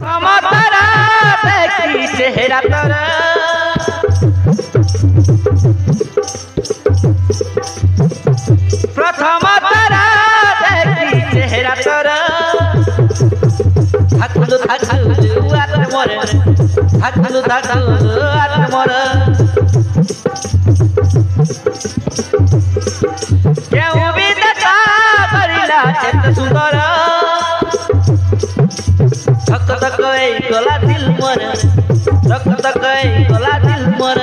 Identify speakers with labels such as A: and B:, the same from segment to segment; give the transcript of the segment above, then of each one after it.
A: समातारा देखी चेहरा तोरा प्रथम तारा देखी चेहरा तोरा थाकुलु थाकुलु आत मोर थाकुलु थाकुलु आत मोर केउ भी देखा करिला एत सुंदर धक धक गला दिल मोर धक धक गला दिल मोर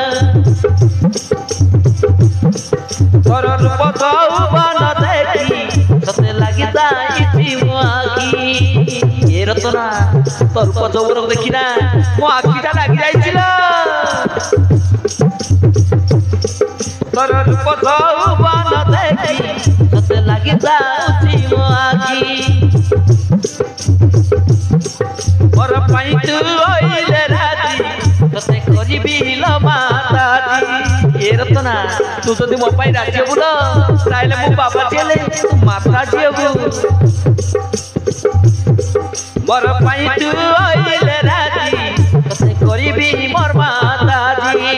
A: तोर रूप गौबन देखी सते लागि जाइछि मो आखी ए रतना तोर रूप जौवन देखी ना मो आखीटा लागि जाइছিল तोर रूप गौबन देखी सते लागि जाइछि मो आखी मोर पाई तू ओइले राती तते करिबी ल माताजी ए रतना तू जदि मो पाई राजी हेबु न ताइले मो बाबा जेले तू माताजी हेबु मोर पाई तू ओइले राती तते करिबी मोर माताजी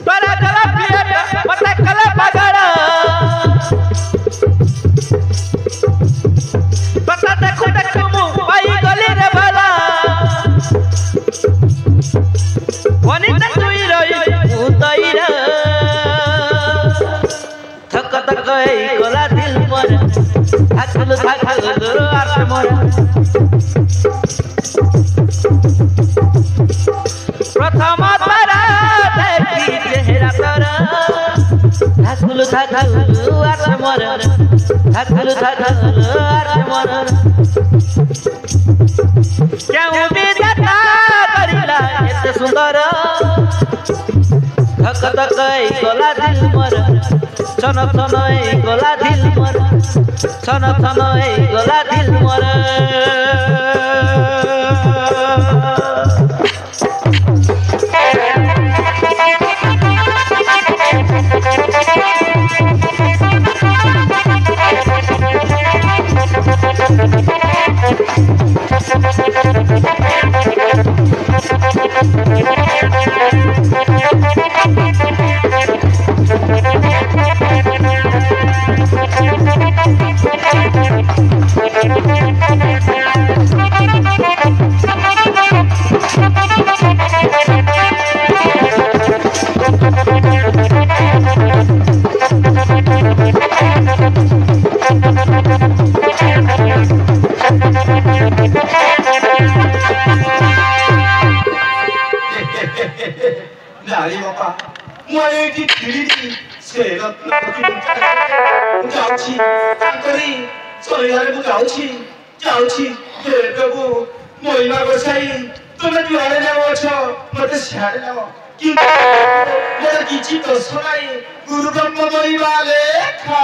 A: तोरा गला पिया मते कला पागल पता देखो देखो मु पाई गली रे भला वनिता तुई रही उतैरा थक थक गला दिल मोर थाकुलु थाकुलु आत मोर प्रथम तारा देखी चेहरा तोरा थाकुलु थाकुलु आत मोर थाकुलु थाकुलु आत मोर केउ भी देखा करिला एत सुंदर धक धक गला दिल मोर छन छन गला दिल मोर छन छन गला दिल मोर
B: नारी बापा मैं जी धीरे से रत्न जाउछि ताकरी सरियारे मु जाउछि हे प्रभु मोइना गोसाई तुमे जुआरे जाओ छ मते सिहारे जाओ कि मोर किछि तो सुनाई गुरु ब्रह्म मोइबा लेखा